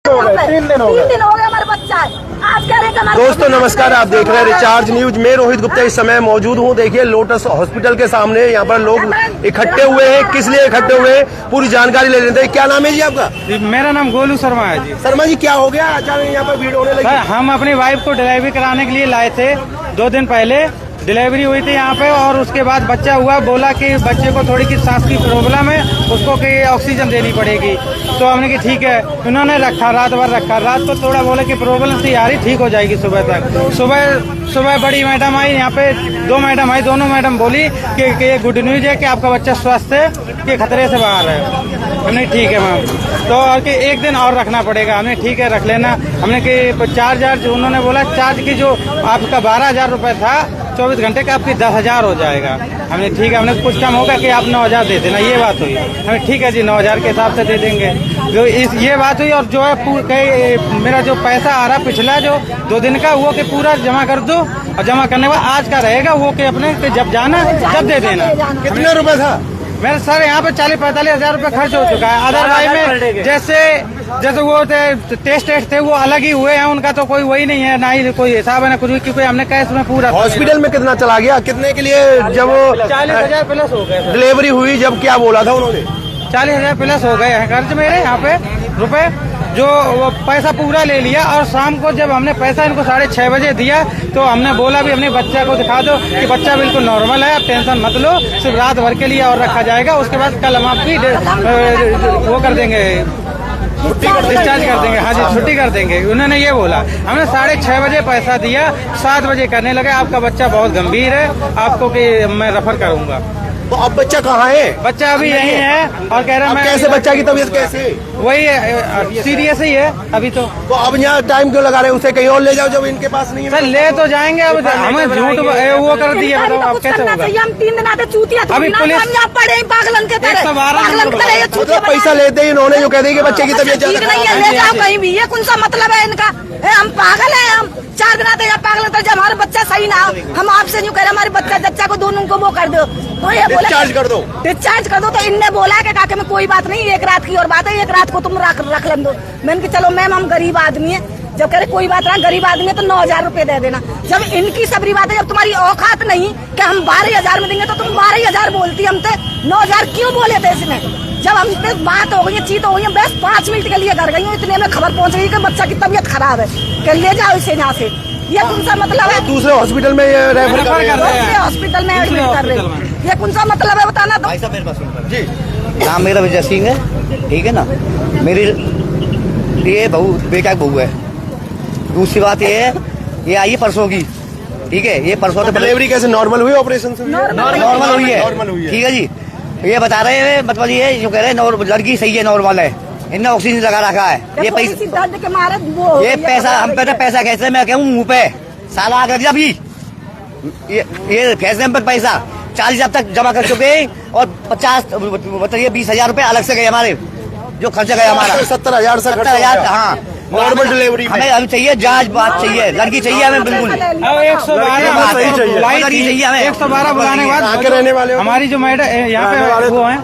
3 दिन हो गए हमारे बच्चा आज कह रहे। दोस्तों नमस्कार, आप देख रहे हैं रिचार्ज न्यूज। मैं रोहित गुप्ता इस समय मौजूद हूं। देखिए लोटस हॉस्पिटल के सामने यहाँ पर लोग इकट्ठे हुए हैं। किस लिए इकट्ठे हुए हैं पूरी जानकारी ले लेते हैं। क्या नाम है जी आपका? मेरा नाम गोलू शर्मा है जी। शर्मा जी, क्या हो गया अचानक यहाँ पर भीड़ होने लगी? हम अपनी वाइफ को डिलीवरी कराने के लिए लाए थे। 2 दिन पहले डिलीवरी हुई थी यहाँ पे, और उसके बाद बच्चा हुआ। बोला कि बच्चे को थोड़ी की सांस की प्रॉब्लम है, उसको कि ऑक्सीजन देनी पड़ेगी। तो हमने कि ठीक है। उन्होंने रखा, रात भर रखा। रात को थोड़ा बोले कि प्रॉब्लम थी यार, ठीक हो जाएगी सुबह तक। सुबह बड़ी मैडम आई यहाँ पे, 2 मैडम आई। दोनों मैडम बोली कि ये गुड न्यूज है कि आपका बच्चा स्वस्थ है, कि खतरे से बाहर है। हमने ठीक है मैम, तो और कि 1 दिन और रखना पड़ेगा। हमने ठीक है रख लेना। हमने कि चार्ज उन्होंने बोला चार्ज की जो आपका 12,000 रुपये था 24 घंटे का, आपकी 10,000 हो जाएगा। हमने ठीक है, हमने कुछ कम होगा कि आप 9,000 दे देना। ये बात हुई। हमें ठीक है जी, 9,000 के हिसाब से दे देंगे। जो ये बात हुई। और जो है मेरा जो पैसा आ रहा पिछला जो 2 दिन का, वो कि पूरा जमा कर दो, और जमा करने के बाद आज का रहेगा वो कि अपने जब जाना जब दे देना। कितने रुपए था? मेरे सर यहाँ पे 40-45 हजार रुपए खर्च हो चुका है। अदरवाइज में जैसे वो टेस्ट थे वो अलग ही हुए हैं, उनका तो कोई वही नहीं है, ना ही कोई हिसाब है ना कुछ भी, क्योंकि हमने कैश में पूरा। हॉस्पिटल में कितना चला गया? कितने के लिए जब वो 40,000 प्लस हो गए डिलीवरी हुई, जब क्या बोला था उन्होंने? 40,000 प्लस हो गए हैं खर्च मेरे यहाँ पे रुपए। जो वो पैसा पूरा ले लिया। और शाम को जब हमने पैसा इनको 6:30 बजे दिया, तो हमने बोला भी अपने बच्चा को दिखा दो कि बच्चा बिल्कुल नॉर्मल है, आप टेंशन मत लो, सिर्फ रात भर के लिए और रखा जाएगा। उसके बाद कल हम आपकी वो कर देंगे, डिस्चार्ज कर देंगे। हाँ जी, छुट्टी कर देंगे। उन्होंने ये बोला। हमने 6:30 बजे पैसा दिया, 7 बजे करने लगे आपका बच्चा बहुत गंभीर है, आपको कि मैं रेफर करूंगा। तो अब बच्चा कहाँ है? बच्चा अभी यही है, और कह रहा मैं कैसे बच्चा की तबीयत कैसे? वही सीरियस ही है अभी तो अब यहाँ टाइम क्यों लगा रहे हैं? उसे कहीं और ले जाओ जब इनके पास नहीं है। सर ले तो जाएंगे, अब हमें झूठ वो कर दिया। बताओ अब कैसे होगा? हम 3 दिन आते चूतिया अभी पुलिस पड़े पागलन के तरह पैसा लेते ही इन्होंने जो कह दी कि बच्चे की तबीयत ठीक नहीं है, ले जाओ कहीं भी। ये कौन सा मतलब है इनका? हम पागल है। हम 4 दिन आते पागल होता है। जब हमारा बच्चा सही ना हो, हम आपसे यूँ कह रहे हमारे बच्चा को दोनों को वो कर दो, तो ये बोले डिस्चार्ज कर दो। डिस्चार्ज कर दो। तो इनने बोला कि काके में कोई बात नहीं, 1 रात की और बात है, 1 रात को तुम रख लें दो। मैंने कि चलो मैम हम गरीब आदमी है। जब कह रहे कोई बात ना, गरीब आदमी है तो 9,000 रुपए दे देना। जब इनकी सबरी बात है, जब तुम्हारी औकात नहीं कि हम 12,000 में देंगे, तो तुम 12,000 बोलती हमसे 9,000 क्यों बोले थे इसने? जब हम पे बात हो गई है, चीत हो गई है, बस 5 मिनट के लिए घर गई हूँ, इतने में खबर पहुंच गई कि बच्चा की तबीयत खराब है, कि ले जाओ इसे यहाँ से। ये कौन सा मतलब है? दूसरे हॉस्पिटल में रेफर कर रहे हैं। दूसरे हॉस्पिटल में एडमिट कर रहे हैं। ये कौन सा मतलब है बताना तो। जी, नाम मेरा विजय सिंह है, ठीक है ना। मेरी ये बेटा की बहू है। दूसरी बात ये है, ये आई है परसों की, ठीक है। ये परसों से डिलीवरी कैसे नॉर्मल हुई? ऑपरेशन से नॉर्मल हुई है, ठीक है जी। ये बता रहे हैं, मतलब ये जो कह रहे हैं लड़की सही है, नॉर्मल है, इनने ऑक्सीजन लगा रखा है। ये पैसा दर्द के मारे वो ये पैसा हम पे पैसा कैसे मैं कहूँ मुँह पे साला आ गया अभी। ये कैसे हम पे पैसा 40,000 तक जमा कर चुके हैं, और 20,000 रुपए अलग से गए हमारे, जो खर्चा गया हमारा 70,000 से 70,000। हाँ, नॉर्मल डिलीवरी हमें अभी चाहिए जांच, बात चाहिए, लड़की चाहिए हमें बिल्कुल। 112 सही चाहिए। लड़की चाहिए हमें। 112 बुलाने के कहाँ बाद के रहने वाले हो? हमारी जो मैडम यहाँ पे वो है,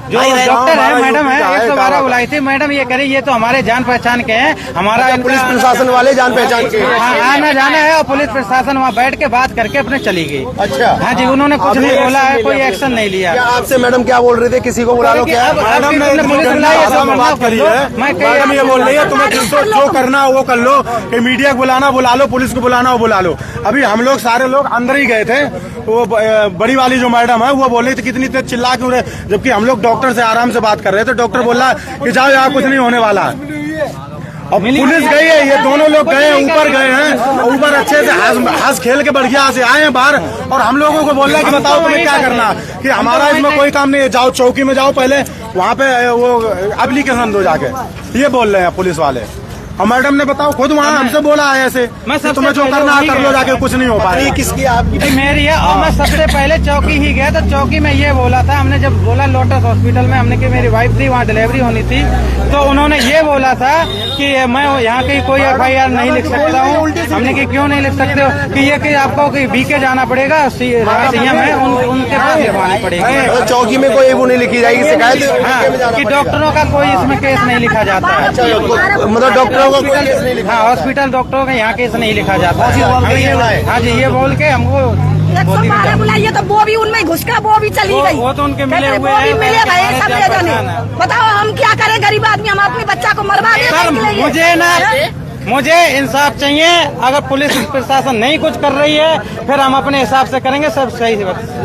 जो डॉक्टर है, मैडम है, 112 बुलाई थी। मैडम ये कह रही ये तो हमारे जान पहचान के हैं, हमारा पुलिस प्रशासन वाले जान पहचान के आना जाना है, और पुलिस प्रशासन वहाँ बैठ के बात करके अपने चली गई। अच्छा, हाँ जी, उन्होंने कुछ नहीं बोला है, कोई एक्शन नहीं लिया। क्या आपसे मैडम क्या बोल रहे थे? किसी को बुला लो क्या? मैडम ने पुलिस बात करी है। मैडम ये बोल रही है तुम्हें जो करना है वो कर लो, कि मीडिया को बुलाना बुला लो, पुलिस को बुलाना वो बुला लो। अभी हम लोग सारे लोग अंदर ही गए थे। वो बड़ी वाली जो मैडम है वो बोल रही थी कितनी तेज चिल्ला क्यों रहे, जबकि हम लोग डॉक्टर से आराम से बात कर रहे थे। डॉक्टर बोला कि जाओ यहाँ कुछ नहीं होने वाला। अब पुलिस गई है, ये दोनों लोग गए हैं, ऊपर गए हैं, ऊपर अच्छे से हंस खेल के बढ़िया से आए हैं बाहर, और हम लोगों को बोल रहे हैं कि बताओ तुम्हें क्या करना, कि हमारा इसमें कोई काम नहीं है, जाओ चौकी में जाओ, पहले वहाँ पे वो एप्लीकेशन दो जाके, ये बोल रहे हैं पुलिस वाले। और मैडम ने बताओ खुद वहाँ हमसे बोला है ऐसे मैं कि तुम्हें जो करना है कर लो जाके, कुछ नहीं हो पा रहा। किसकी आपकी? मेरी है। और मैं सबसे पहले चौकी ही गया तो चौकी में ये बोला था, हमने जब बोला लोटस हॉस्पिटल में हमने कि मेरी वाइफ थी वहाँ डिलीवरी होनी थी, तो उन्होंने ये बोला था कि मैं यहाँ की कोई FIR नहीं लिख सकता हूँ। हमने कि क्यों नहीं लिख सकते हो? कि ये कि आपको बीके जाना पड़ेगा, CM है उनके पास लिखवानी पड़ेगी। चौकी में कोई वो नहीं लिखी जाएगी शिकायत? हाँ, कि डॉक्टरों का कोई इसमें केस नहीं लिखा जाता है। मतलब डॉक्टरों का कोई केस नहीं लिखा? हाँ, हॉस्पिटल डॉक्टरों का यहाँ केस नहीं लिखा जाता है। हाँ जी, ये बोल के हमको 112 बुलाइए तो वो भी उनमें घुस का वो भी चली गई। वो तो उनके मिले कहते हुए वो भी हैं, मिले भाई, सब ले जाने। बताओ हम क्या करें, गरीब आदमी, हम अपने बच्चा को मरवा दें। सर मुझे इंसाफ चाहिए। अगर पुलिस प्रशासन नहीं कुछ कर रही है फिर हम अपने हिसाब से करेंगे, सब सही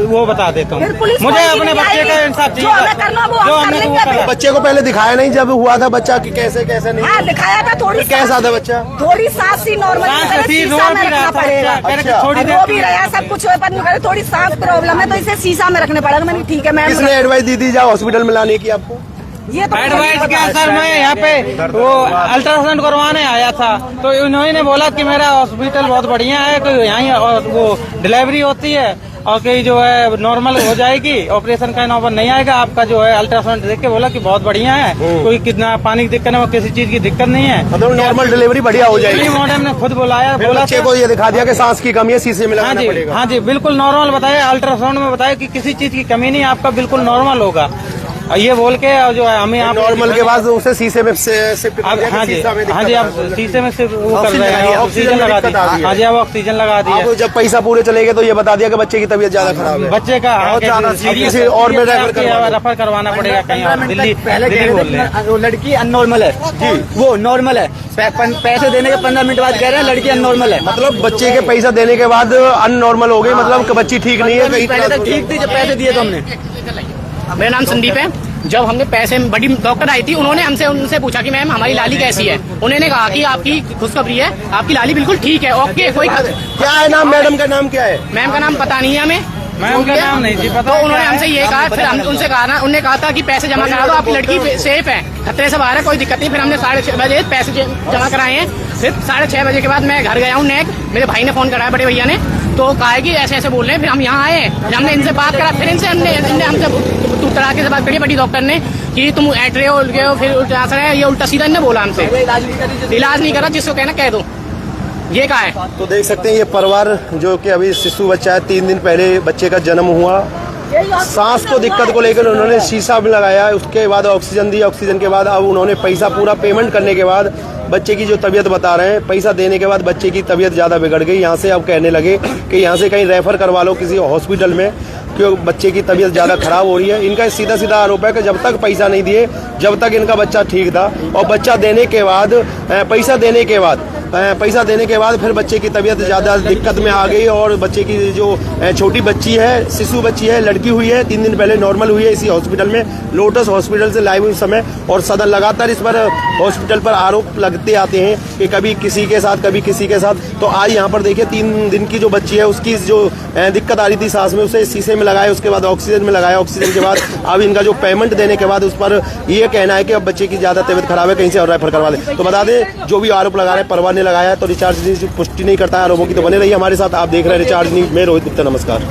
वो बता देता हूँ। मुझे अपने बच्चे का इंसाफ चाहिए। जो हमने वो करा। बच्चे को पहले दिखाया नहीं जब हुआ था बच्चा कि कैसे कैसे नहीं? हाँ, दिखाया था। थोड़ी कैसा था बच्चा? थोड़ी सांस सी नॉर्मल शीशा में रखना पड़ेगा। वो भी रहा सब कुछ, थोड़ी सांस प्रॉब्लम है तो इसे शीशा में रखने पड़ेगा। मैंने ठीक है मैम। किसने एडवाइस दी थी जाओ हॉस्पिटल में लाने की आपको? ये तो एडवाइस क्या सर, मैं यहाँ पे वो अल्ट्रासाउंड करवाने आया था तो इन्होंने बोला कि मेरा हॉस्पिटल बहुत बढ़िया है, कि यहाँ वो डिलीवरी होती है और कि जो है नॉर्मल हो जाएगी, ऑपरेशन का नौबत नहीं आएगा आपका। जो है अल्ट्रासाउंड देख के बोला कि बहुत बढ़िया है, कोई कितना पानी की दिक्कत है, किसी चीज की दिक्कत नहीं है, मतलब नॉर्मल डिलीवरी बढ़िया हो जाएगी। मैडम ने खुद बोला बच्चे को ये दिखा दिया कि सांस की कमी है, शीशे में लगाना पड़ेगा। हाँ जी, बिल्कुल नॉर्मल बताया। अल्ट्रासाउंड में बताया कि किसी चीज की कमी नहीं, आपका बिल्कुल नॉर्मल होगा। ये बोल के जो है हमें आप नॉर्मल के बाद उसे शीशे में शिफ्ट कर दिया। हाँ जी, आप शीशे में सिर्फ वो कर रहे हैं, ऑक्सीजन लगा दी। हाँ जी, अब ऑक्सीजन लगा दी है। जब पैसा पूरे चले गए तो ये बता दिया कि बच्चे की तबीयत ज्यादा खराब है, बच्चे का किसी और में रेफर करवाना पड़ेगा कहीं और। दिल्ली बोल रहे हैं। वो लड़की अननॉर्मल है जी, वो नॉर्मल है। पैसे देने के 15 मिनट बाद कह रहे हैं लड़की अननॉर्मल है। मतलब बच्चे के पैसा देने के बाद अननॉर्मल हो गई, मतलब बच्ची ठीक नहीं है। पहले तो ठीक थी जब पैसे दिए तो हमने। मेरा नाम संदीप है। जब हमने पैसे, बड़ी डॉक्टर आई थी, उन्होंने हमसे उनसे पूछा कि मैम हमारी लाली कैसी है। उन्होंने कहा कि आपकी खुशखबरी है, आपकी लाली बिल्कुल ठीक है, ओके। कोई क्या है नाम? मैडम का नाम क्या है? मैम का नाम पता नहीं है हमें, मैम का नाम नहीं जी पता। तो उन्होंने हमसे ये कहा, फिर हम उनसे कहा ना, उन्होंने कहा था कि पैसे जमा करा दो, आपकी लड़की सेफ है, खतरे से बाहर है, कोई दिक्कत नहीं। फिर हमने 6:30 बजे पैसे जमा कराए हैं। फिर 6:30 बजे के बाद मैं घर गया हूँ नेक, मेरे भाई ने फोन कराया, बड़े भैया ने, तो कहा है कि ऐसे ऐसे बोल रहे हैं। फिर हम यहाँ आए, हमने इनसे बात करा, फिर इनसे हमसे तड़ाके से बात करी बड़ी डॉक्टर ने कि तुम ऐट रहे हो, फिर उल्टा है, ये उल्टा सीधा इन्होंने बोला हमसे। इलाज नहीं करा, जिसको कहना कह दो, ये कहा है। तो देख सकते हैं ये परिवार जो कि अभी शिशु बच्चा है, 3 दिन पहले बच्चे का जन्म हुआ। सांस को दिक्कत को लेकर उन्होंने शीशा में लगाया, उसके बाद ऑक्सीजन दी। ऑक्सीजन के बाद अब उन्होंने पैसा पूरा पेमेंट करने के बाद बच्चे की जो तबीयत बता रहे हैं, पैसा देने के बाद बच्चे की तबीयत ज़्यादा बिगड़ गई। यहाँ से अब कहने लगे कि यहाँ से कहीं रेफर करवा लो किसी हॉस्पिटल में, क्योंकि बच्चे की तबीयत ज़्यादा खराब हो रही है। इनका सीधा सीधा आरोप है कि जब तक पैसा नहीं दिए, जब तक इनका बच्चा ठीक था, और बच्चा देने के बाद पैसा देने के बाद फिर बच्चे की तबीयत ज़्यादा दिक्कत में आ गई। और बच्चे की जो छोटी बच्ची है, शिशु बच्ची है, लड़की हुई है, 3 दिन पहले नॉर्मल हुई है इसी हॉस्पिटल में, लोटस हॉस्पिटल से लाइव इस समय। और सदन लगातार इस पर हॉस्पिटल पर आरोप लगते आते हैं कि कभी किसी के साथ, कभी किसी के साथ। तो आज यहाँ पर देखिए 3 दिन की जो बच्ची है, उसकी जो दिक्कत आ रही थी सांस में, उसे शीशे में लगाया, उसके बाद ऑक्सीजन में लगाया। ऑक्सीजन के बाद अब इनका जो पेमेंट देने के बाद उस पर ये कहना है कि अब बच्चे की ज़्यादा तबीयत खराब है, कहीं से और रेफर करवा दे। तो बता दें जो भी आरोप लगा रहे हैं परिवार ने लगाया, तो रिचार्ज न्यूज पुष्टि नहीं करता है आरोपों की। तो बने रहिए हमारे साथ, आप देख रहे हैं रिचार्ज न्यूज में रोहित गुप्ता। नमस्कार।